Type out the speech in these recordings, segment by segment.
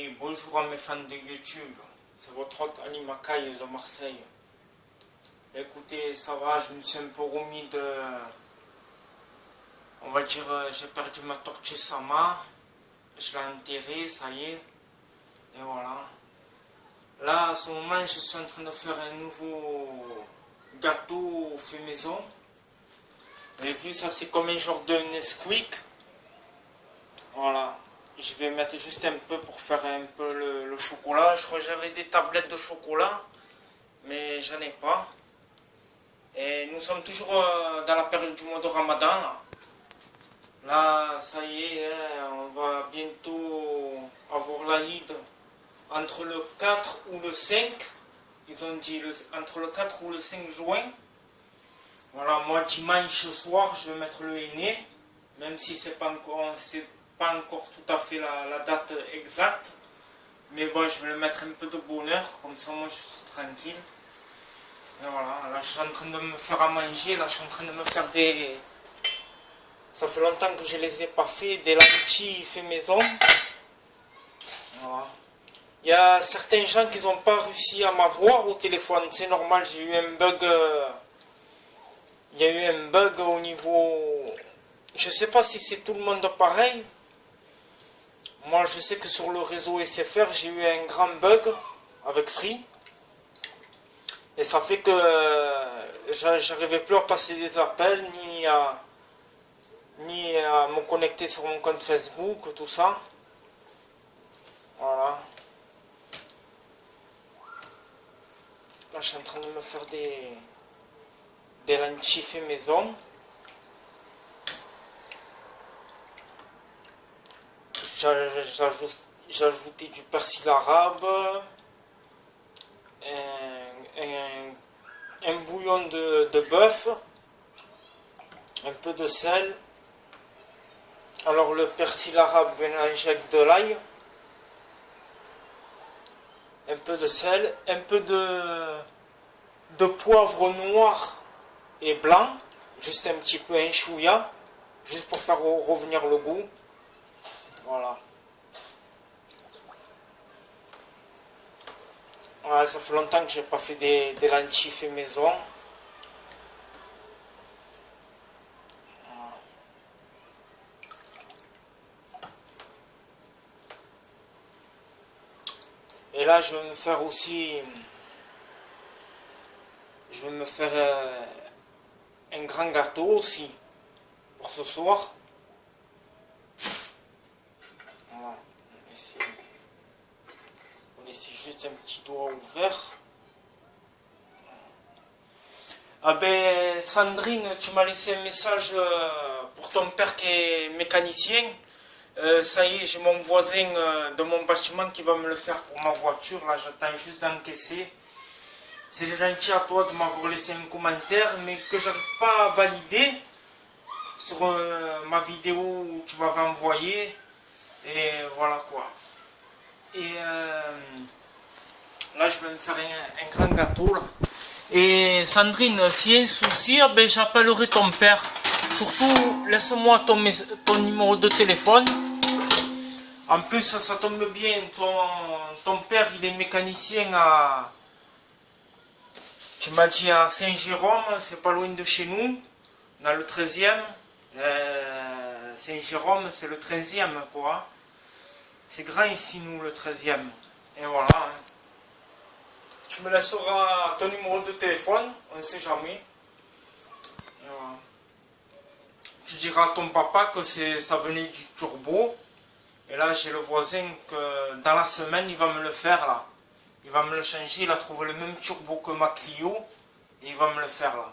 Oui, bonjour à mes fans de YouTube, c'est votre hôte Ali Macaille de Marseille. Écoutez, ça va, je me suis un peu remis de... On va dire, j'ai perdu ma tortue Sama, je l'ai enterrée, ça y est, et voilà. Là, à ce moment, je suis en train de faire un nouveau gâteau fait maison. Vous avez vu, ça c'est comme un genre de Nesquik. Voilà. Je vais mettre juste un peu pour faire un peu le chocolat. Je crois que j'avais des tablettes de chocolat, mais j'en ai pas. Et nous sommes toujours dans la période du mois de Ramadan. Là, ça y est, on va bientôt avoir l'Aïd entre le 4 ou le 5. Ils ont dit entre le 4 ou le 5 juin. Voilà, moi dimanche soir, je vais mettre le henné, même si c'est pas encore tout à fait la date exacte. Mais bon, je vais le mettre un peu de bonheur, comme ça moi je suis tranquille. Et voilà, là je suis en train de me faire à manger, là je suis en train de me faire des... Ça fait longtemps que je les ai pas fait, des lentilles fait maison. Voilà. Il y a certains gens qui n'ont pas réussi à m'avoir au téléphone, c'est normal, j'ai eu un bug... Il y a eu un bug au niveau... Je sais pas si c'est tout le monde pareil. Moi je sais que sur le réseau SFR j'ai eu un grand bug avec Free. Et ça fait que j'arrivais plus à passer des appels ni à me connecter sur mon compte Facebook, tout ça. Voilà. Là je suis en train de me faire des lentilles fait maison. J'ai ajouté du persil arabe, un bouillon de bœuf, un peu de sel. Alors le persil arabe mélangé avec de l'ail, un peu de sel, un peu de poivre noir et blanc, juste un petit peu un chouïa, juste pour faire revenir le goût. Voilà. Ouais, ça fait longtemps que j'ai pas fait des lentilles fait maison. Voilà. Et là, je vais me faire aussi... Je vais me faire un grand gâteau aussi pour ce soir. Voilà. On laisse juste un petit doigt ouvert. Ah ben Sandrine, tu m'as laissé un message pour ton père qui est mécanicien. Ça y est, j'ai mon voisin de mon bâtiment qui va me le faire pour ma voiture. Là, j'attends juste d'encaisser. C'est gentil à toi de m'avoir laissé un commentaire, mais que j'arrive pas à valider sur ma vidéo où tu m'avais envoyé. Et voilà quoi. Et là, je vais me faire un grand gâteau là. Et Sandrine, s'il y a un souci, ben, j'appellerai ton père. Surtout, laisse-moi ton numéro de téléphone. En plus, ça tombe bien, ton père, il est mécanicien à... Tu m'as dit à Saint-Jérôme, c'est pas loin de chez nous, dans le 13e. Saint-Jérôme, c'est le 13e, quoi. C'est grand ici, nous, le 13e. Et voilà. Hein. Tu me laisseras ton numéro de téléphone, on ne sait jamais. Voilà. Tu diras à ton papa que ça venait du turbo. Et là, j'ai le voisin que dans la semaine, il va me le faire là. Il va me le changer, il a trouvé le même turbo que ma Clio. Et il va me le faire là.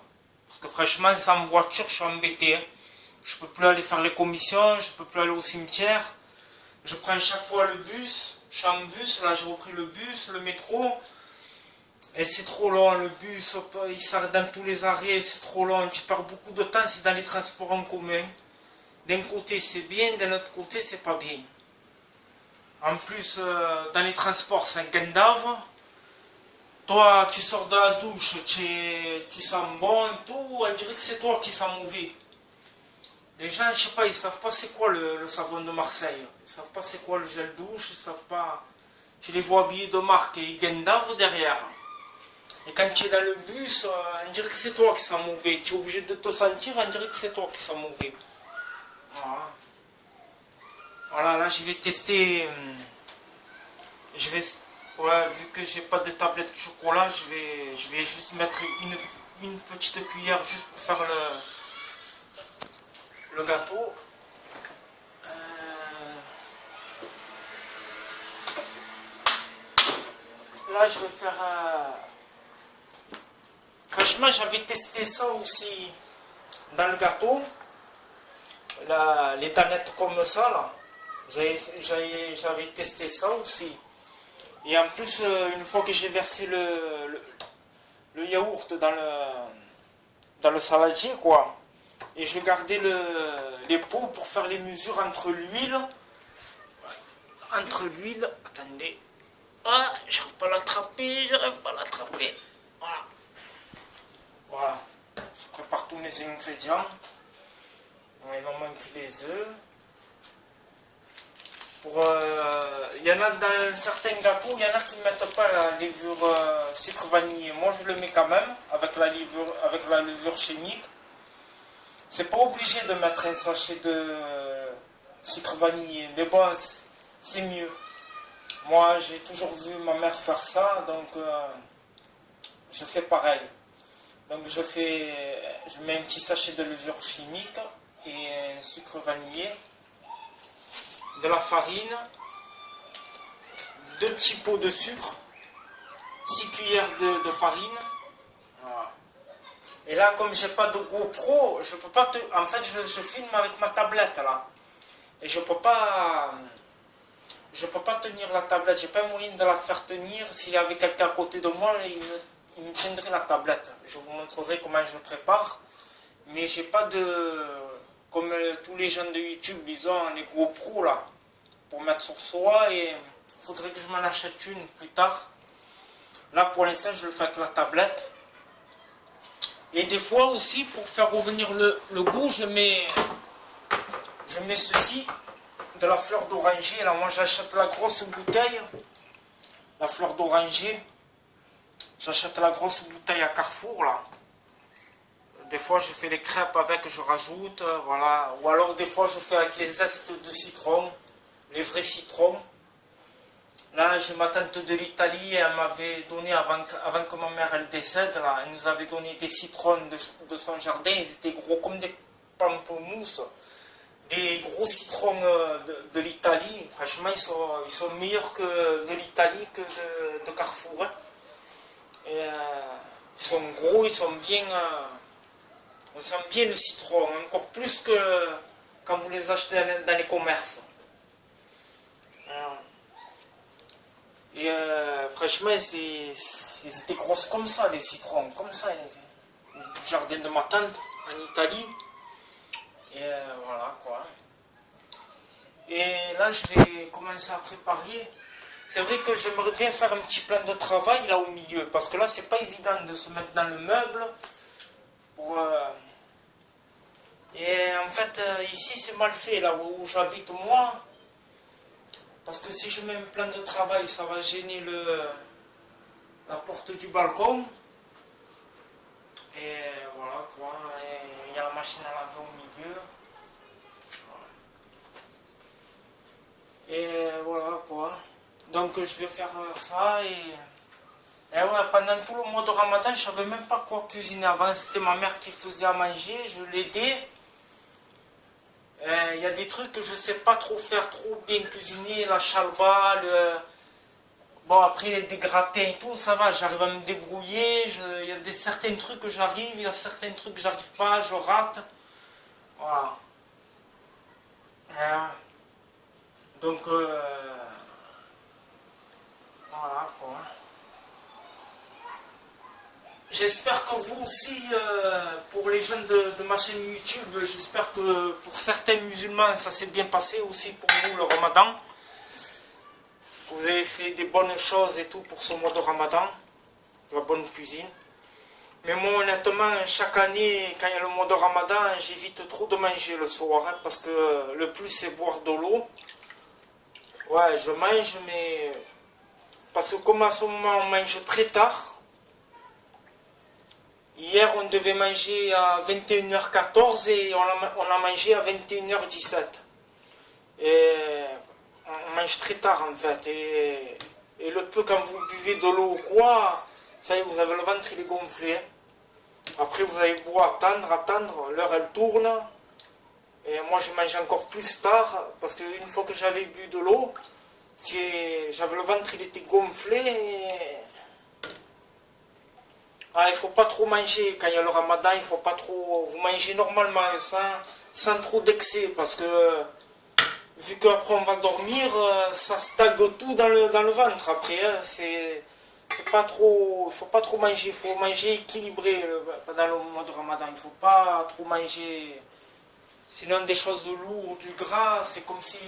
Parce que franchement, sans voiture, je suis embêté. Hein. Je peux plus aller faire les commissions, je peux plus aller au cimetière. Je prends chaque fois le bus. Je suis en bus, là j'ai repris le bus, le métro. Et c'est trop long, le bus, il s'arrête dans tous les arrêts, c'est trop long. Tu perds beaucoup de temps, c'est dans les transports en commun. D'un côté c'est bien, d'un autre côté c'est pas bien. En plus, dans les transports, c'est un gandave. Toi, tu sors de la douche, tu sens bon et tout, on dirait que c'est toi qui sens mauvais. Les gens, je sais pas, ils savent pas c'est quoi le savon de Marseille. Ils savent pas c'est quoi le gel douche, ils savent pas... tu les vois habillés de marque et ils gandavent derrière. Et quand tu es dans le bus, on dirait que c'est toi qui sens mauvais. Tu es obligé de te sentir, on dirait que c'est toi qui sens mauvais. Voilà. Voilà, là je vais tester. Je vais. Ouais, vu que j'ai pas de tablette de chocolat, je vais juste mettre une petite cuillère juste pour faire le gâteau. Là je vais faire. Franchement, j'avais testé ça aussi dans le gâteau. Les danettes comme ça, là. J'avais testé ça aussi. Et en plus, une fois que j'ai versé le yaourt dans le saladier, quoi, et je gardais les pots pour faire les mesures entre l'huile. Attendez. Ah, j'arrive pas à l'attraper, Voilà. Voilà. Je prépare tous mes ingrédients. Il m'en manque les œufs. Il y en a dans certains gâteaux, il y en a qui ne mettent pas la levure sucre vanillé. Moi je le mets quand même avec la levure chimique. C'est pas obligé de mettre un sachet de sucre vanillé, mais bon, c'est mieux. Moi j'ai toujours vu ma mère faire ça, donc je fais pareil. Donc je mets un petit sachet de levure chimique et un sucre vanillé, de la farine, 2 petits pots de sucre, 6 cuillères de farine. Voilà. Et là, comme j'ai pas de GoPro, je peux pas en fait je filme avec ma tablette là. Et je peux pas tenir la tablette, j'ai pas moyen de la faire tenir. S'il y avait quelqu'un à côté de moi, il me tiendrait la tablette. Je vous montrerai comment je prépare. Mais j'ai pas comme tous les gens de YouTube, ils ont les GoPro là, pour mettre sur soi, et il faudrait que je m'en achète une plus tard. Là pour l'instant je le fais avec la tablette. Et des fois aussi pour faire revenir le goût, je mets ceci, de la fleur d'oranger. Là moi j'achète la grosse bouteille, la fleur d'oranger. J'achète la grosse bouteille à Carrefour là. Des fois je fais les crêpes avec, je rajoute, voilà. Ou alors des fois je fais avec les zestes de citron, les vrais citrons. Là j'ai ma tante de l'Italie, elle m'avait donné avant que ma mère elle décède, là, elle nous avait donné des citrons de son jardin, ils étaient gros comme des pamplemousses. Des gros citrons de l'Italie, franchement ils sont meilleurs que de l'Italie que de Carrefour. Hein. Et, ils sont gros, ils sont bien... on sent bien le citron, encore plus que quand vous les achetez dans les commerces. Et franchement, ils étaient grosses comme ça, les citrons, comme ça. Du jardin de ma tante en Italie. Et voilà quoi. Et là, je vais commencer à préparer. C'est vrai que j'aimerais bien faire un petit plan de travail là au milieu, parce que là, c'est pas évident de se mettre dans le meuble. Et en fait, ici, c'est mal fait, là où j'habite moi. Parce que si je mets un plan de travail, ça va gêner la porte du balcon. Et voilà quoi. Et il y a la machine à laver au milieu. Et voilà quoi. Donc je vais faire ça et ouais, pendant tout le mois de Ramadan, je ne savais même pas quoi cuisiner. Avant, c'était ma mère qui faisait à manger, je l'aidais. Il y a des trucs que je ne sais pas trop faire, trop bien cuisiner, la chalba, bon après des gratins et tout, ça va, j'arrive à me débrouiller. Il y a certains trucs que j'arrive, il y a certains trucs que j'arrive pas, je rate. Voilà. Donc, voilà quoi. J'espère que vous aussi, pour les jeunes de ma chaîne YouTube, j'espère que pour certains musulmans, ça s'est bien passé aussi pour vous le Ramadan. Vous avez fait des bonnes choses et tout pour ce mois de Ramadan, la bonne cuisine. Mais moi honnêtement, chaque année, quand il y a le mois de Ramadan, j'évite trop de manger le soir, hein, parce que le plus c'est boire de l'eau. Ouais, je mange, mais parce que comme à ce moment on mange très tard, hier on devait manger à 21h14 et on a mangé à 21h17. Et on mange très tard en fait. Et le peu quand vous buvez de l'eau ou quoi, ça y est, vous avez le ventre il est gonflé. Après vous avez beau attendre, l'heure elle tourne. Et moi je mange encore plus tard parce qu'une fois que j'avais bu de l'eau, j'avais le ventre il était gonflé. Ah, il ne faut pas trop manger quand il y a le ramadan, il faut pas trop. Vous mangez normalement sans trop d'excès parce que vu qu'après on va dormir, ça stagne tout dans le ventre après. Hein, c'est pas trop. Il faut pas trop manger, il faut manger équilibré pendant le mois de ramadan. Il ne faut pas trop manger. Sinon des choses lourdes, du gras, c'est comme si.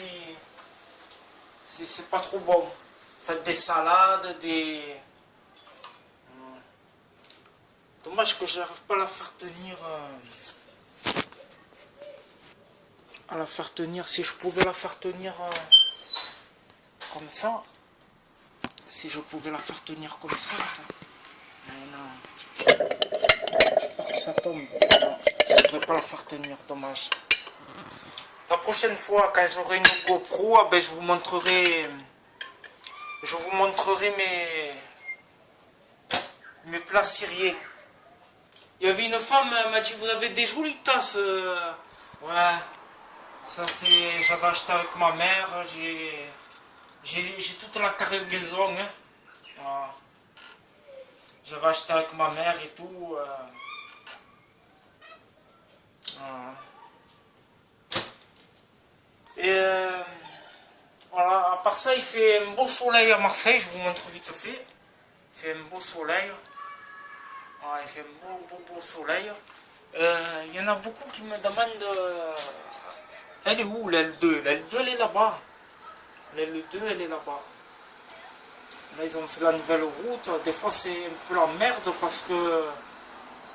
C'est pas trop bon. Faites des salades, des. Dommage que je n'arrive pas à la faire tenir. À la faire tenir. Si je pouvais la faire tenir comme ça. Si je pouvais la faire tenir comme ça. Mais non. J'ai peur que ça tombe. Non, je ne pourrais pas la faire tenir. Dommage. La prochaine fois, quand j'aurai une GoPro, ben, je vous montrerai mes plats syriens. Il y avait une femme, elle m'a dit, vous avez des jolies tasses. Ouais, ça c'est, j'avais acheté avec ma mère, j'ai toute la cargaison. Hein. Voilà. J'avais acheté avec ma mère et tout. Voilà. Et voilà, à part ça, il fait un beau soleil à Marseille, je vous montre vite fait. Il fait un beau soleil. Voilà, il fait un beau soleil. Il y en a beaucoup qui me demandent elle est où l'aile 2? L'aile 2 elle est là-bas. L'aile 2 elle est là-bas. Là ils ont fait la nouvelle route. Des fois c'est un peu la merde parce que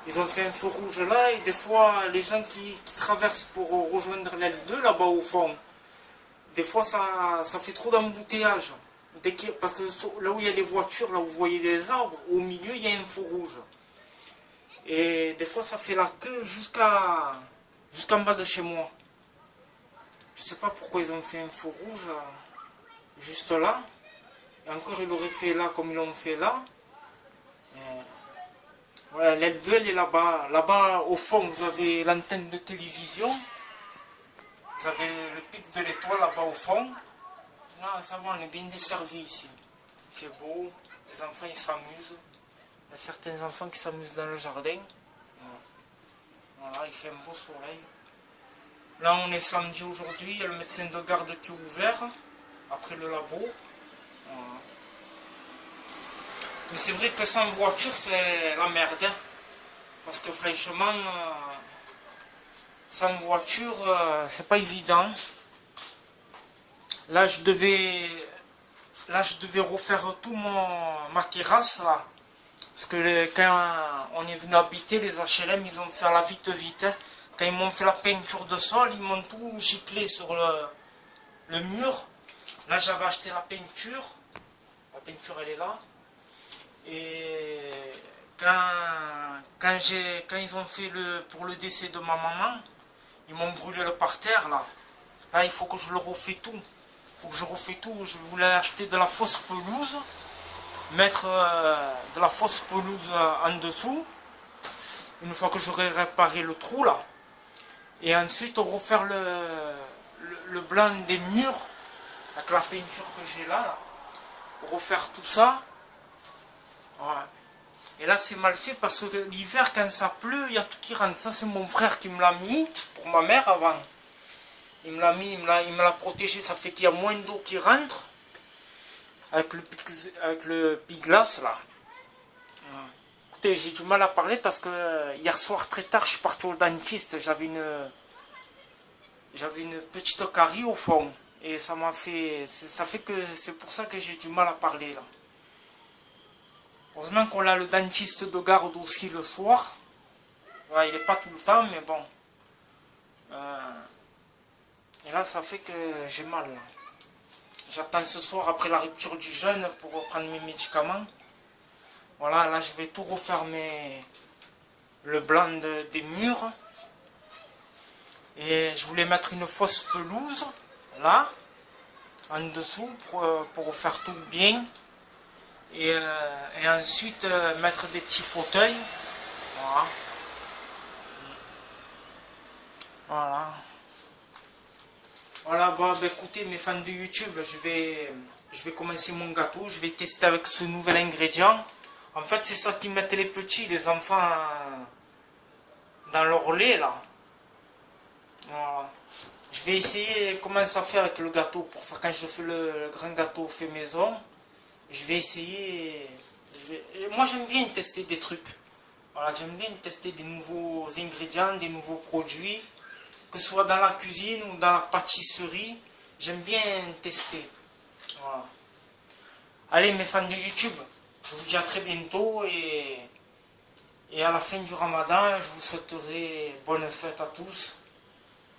ils ont fait un feu rouge là et des fois les gens qui traversent pour rejoindre l'aile 2 là-bas au fond, des fois ça fait trop d'embouteillage. Parce que là où il y a les voitures, là où vous voyez des arbres, au milieu il y a un feu rouge. Et des fois ça fait la queue jusqu'en bas de chez moi. Je sais pas pourquoi ils ont fait un feu rouge juste là. Et encore ils l'auraient fait là comme ils l'ont fait là. Ouais, l'aile 2 elle est là-bas. Là-bas au fond vous avez l'antenne de télévision. Vous avez le pic de l'étoile là-bas au fond. Là ça va, on est bien desservi ici. Il fait beau, les enfants ils s'amusent. Il y a certains enfants qui s'amusent dans le jardin. Voilà, il fait un beau soleil. Là on est samedi aujourd'hui, il y a le médecin de garde qui est ouvert, après le labo. Voilà. Mais c'est vrai que sans voiture c'est la merde. Hein. Parce que franchement, sans voiture c'est pas évident. Là je devais refaire tout ma terrasse là. Parce que quand on est venu habiter, les HLM, ils ont fait la vite. Hein. Quand ils m'ont fait la peinture de sol, ils m'ont tout giclé sur le mur. Là, j'avais acheté la peinture. La peinture, elle est là. Et quand ils ont fait pour le décès de ma maman, ils m'ont brûlé le parterre, là. Là, il faut que je le refais tout. Il faut que je refais tout. Je voulais acheter de la fausse pelouse. Mettre de la fausse pelouse en dessous. Une fois que j'aurai réparé le trou, là. Et ensuite, refaire le blanc des murs. Avec la peinture que j'ai là. Refaire tout ça. Ouais. Et là c'est mal fait parce que l'hiver quand ça pleut, il y a tout qui rentre. Ça c'est mon frère qui me l'a mis pour ma mère avant. Il me l'a mis, il me l'a protégé, ça fait qu'il y a moins d'eau qui rentre. Avec le pic-glace là. Ouais. Écoutez, j'ai du mal à parler parce que hier soir très tard je suis parti au dentiste. J'avais une petite carie au fond. Et ça fait que c'est pour ça que j'ai du mal à parler là. Heureusement qu'on a le dentiste de garde aussi le soir. Ouais, il n'est pas tout le temps, mais bon. Et là, ça fait que j'ai mal. Là. J'attends ce soir après la rupture du jeûne pour prendre mes médicaments. Voilà, là je vais tout refaire le blanc des murs. Et je voulais mettre une fausse pelouse, là, en dessous, pour faire tout bien. Et ensuite mettre des petits fauteuils. Voilà. Voilà. Voilà, bon, bah, écoutez mes fans de YouTube, je vais commencer mon gâteau. Je vais tester avec ce nouvel ingrédient. En fait, c'est ça qui mettent les petits, les enfants, dans leur lait, là. Voilà. Je vais essayer comment ça fait avec le gâteau, pour faire quand je fais le grand gâteau fait maison. Je vais essayer. Moi, j'aime bien tester des trucs. Voilà, j'aime bien tester des nouveaux ingrédients, des nouveaux produits. Que ce soit dans la cuisine ou dans la pâtisserie, j'aime bien tester. Voilà. Allez, mes fans de YouTube, je vous dis à très bientôt et à la fin du Ramadan, je vous souhaiterai bonne fête à tous.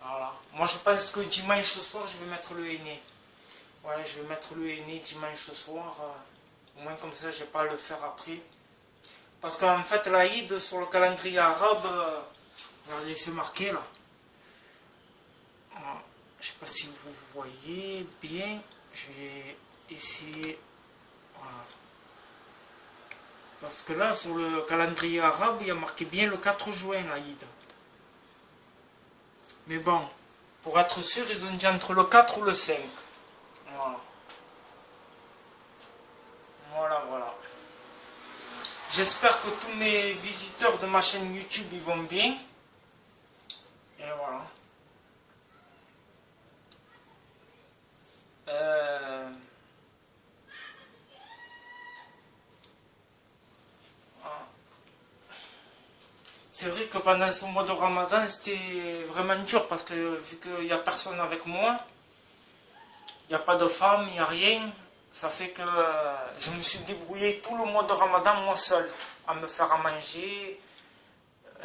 Voilà. Moi, je pense que dimanche soir, je vais mettre le henné. Ouais, je vais mettre le henné dimanche soir. Au moins, comme ça, je n'ai pas à le faire après. Parce qu'en fait, l'Aïd, sur le calendrier arabe, regardez, c'est marqué là. Je ne sais pas si vous voyez bien. Je vais essayer. Voilà. Parce que là, sur le calendrier arabe, il y a marqué bien le 4 juin, l'Aïd. Mais bon, pour être sûr, ils ont dit entre le 4 ou le 5. Voilà. Voilà. J'espère que tous mes visiteurs de ma chaîne YouTube, ils vont bien. Et voilà. C'est vrai que pendant ce mois de Ramadan, c'était vraiment dur parce que vu qu'il n'y a personne avec moi, il n'y a pas de femme, il n'y a rien, ça fait que je me suis débrouillé tout le mois de Ramadan moi seul, à me faire à manger.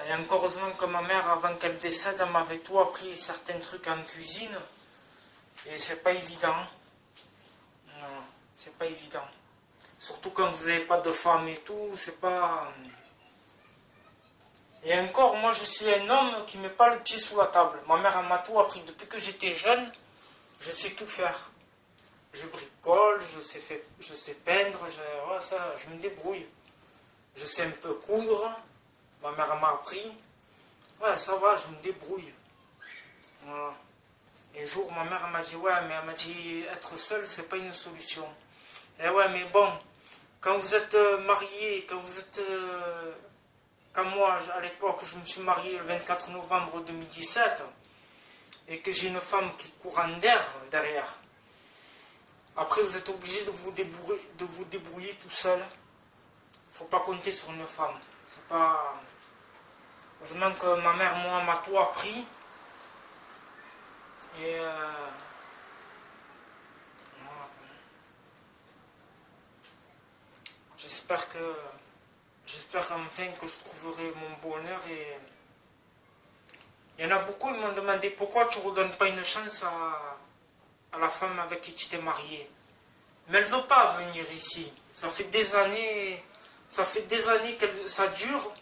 Et encore heureusement que ma mère, avant qu'elle décède, elle m'avait tout appris, certains trucs en cuisine. Et c'est pas évident. Non, c'est pas évident. Surtout quand vous n'avez pas de femme et tout, c'est pas... Et encore, moi je suis un homme qui ne met pas le pied sous la table. Ma mère m'a tout appris. Depuis que j'étais jeune, je sais tout faire. Je bricole, je sais peindre, ouais, ça, je me débrouille. Je sais un peu coudre. Ma mère m'a appris. Ouais, ça va, je me débrouille. Voilà. Et un jour, ma mère m'a dit, ouais, mais elle m'a dit, être seule, c'est pas une solution. Et ouais, mais bon, quand vous êtes marié, quand vous êtes... Quand moi, à l'époque, je me suis marié le 24 novembre 2017 et que j'ai une femme qui court en d'air derrière, après vous êtes obligé de vous débrouiller tout seul. Il ne faut pas compter sur une femme. C'est pas... Heureusement que ma mère, moi, m'a tout appris. Et... J'espère enfin que je trouverai mon bonheur et... Il y en a beaucoup qui m'ont demandé pourquoi tu ne redonnes pas une chance à la femme avec qui tu t'es marié. Mais elle ne veut pas venir ici. Ça fait des années que ça dure.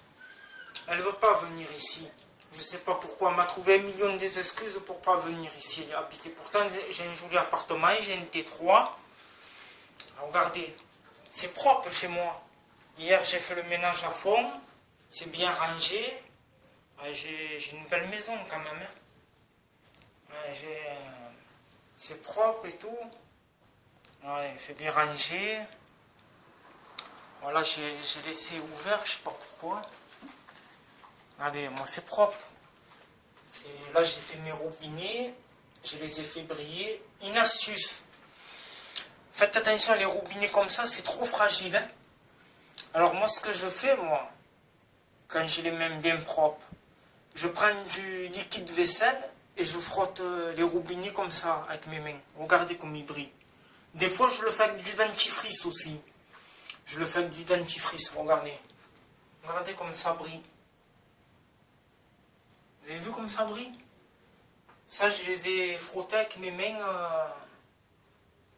Elle ne veut pas venir ici. Je ne sais pas pourquoi. Elle m'a trouvé 1 million d'excuses pour ne pas venir ici habiter. Pourtant, j'ai un joli appartement, j'ai un T3. Regardez, c'est propre chez moi. Hier, j'ai fait le ménage à fond. C'est bien rangé. J'ai une belle maison quand même. C'est propre et tout. Ouais, c'est bien rangé. Voilà, j'ai laissé ouvert, je sais pas pourquoi. Regardez, moi c'est propre. Là, j'ai fait mes robinets. Je les ai fait briller. Une astuce. Faites attention, les robinets comme ça, c'est trop fragile. Hein. Alors moi, ce que je fais, moi, quand j'ai les mains bien propres, je prends du liquide vaisselle et je frotte les robinets comme ça avec mes mains. Regardez comme ils brillent. Des fois, je le fais avec du dentifrice aussi. Je le fais avec du dentifrice, regardez. Regardez comme ça brille. Vous avez vu comme ça brille? Ça, je les ai frottés avec mes mains.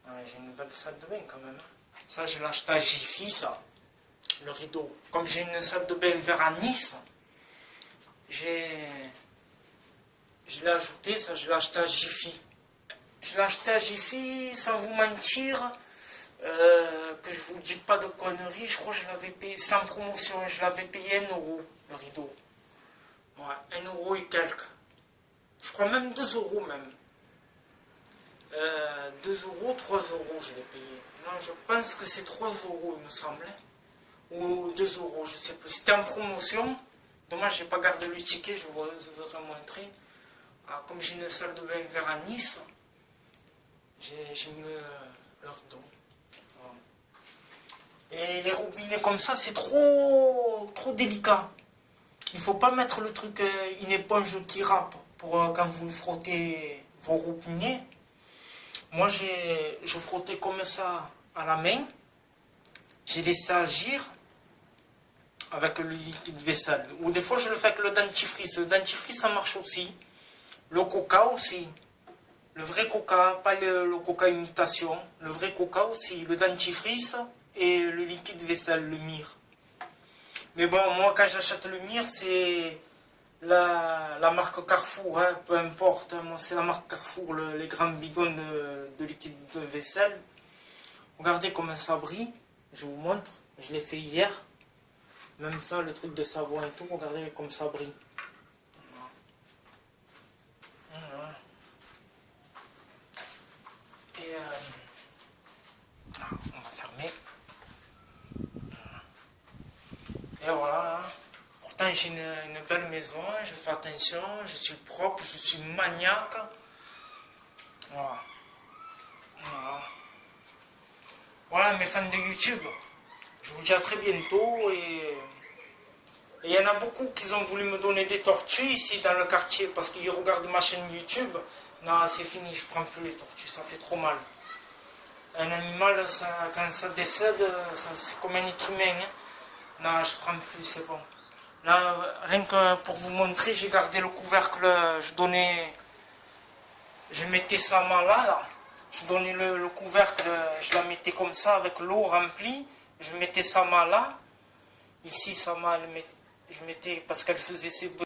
Ouais, j'ai une belle salle de bain quand même. Ça, je l'ai acheté à Jiffy, ça. Le rideau. Comme j'ai une salle de bain vers à Nice, je l'ai ajouté, ça, je l'ai acheté à Jiffy. Je l'ai acheté à Jiffy, sans vous mentir, que je vous dis pas de conneries, je crois que je l'avais payé, c'était en promotion, je l'avais payé 1 €, le rideau. Ouais, 1 € et quelques. Je crois même 2 € même. 2 €, 3 € je l'ai payé. Non, je pense que c'est 3 € il me semblait. Ou 2 €, je sais plus. C'était en promotion. Dommage, j'ai pas gardé le ticket, je vous aurais montré. Alors, comme j'ai une salle de bain vers à Nice, j'ai mis le rideau. Et les robinets comme ça, c'est trop délicat. Il faut pas mettre le truc, une éponge qui râpe pour quand vous frottez vos robinets. Moi, je frottais comme ça à la main. J'ai laissé agir avec le liquide vaisselle. Ou des fois, je le fais avec le dentifrice. Le dentifrice, ça marche aussi. Le coca aussi. Le vrai coca, pas le coca imitation. Le vrai coca aussi. Le dentifrice et le liquide vaisselle, le mire. Mais bon, moi, quand j'achète le mire, c'est la marque Carrefour, hein, peu importe. Hein, moi, c'est la marque Carrefour, les grands bidons de liquide de vaisselle. Regardez comment ça brille. Je vous montre. Je l'ai fait hier. Même ça, le truc de savon et tout, regardez comme ça brille. Voilà. Et on va fermer. Et voilà. Pourtant, j'ai une belle maison, je fais attention, je suis propre, je suis maniaque. Voilà. Voilà. Voilà mes fans de YouTube. Je vous dis à très bientôt et il y en a beaucoup qui ont voulu me donner des tortues ici dans le quartier parce qu'ils regardent ma chaîne YouTube. Non, c'est fini, je prends plus les tortues, ça fait trop mal. Un animal, quand ça décède, c'est comme un être humain. Hein. Non, je prends plus, c'est bon. Là, rien que pour vous montrer, j'ai gardé le couvercle, je mettais ça là. Je donnais le couvercle, je la mettais comme ça avec l'eau remplie. Je mettais sa main là. Ici, sa main, je mettais parce qu'elle faisait ses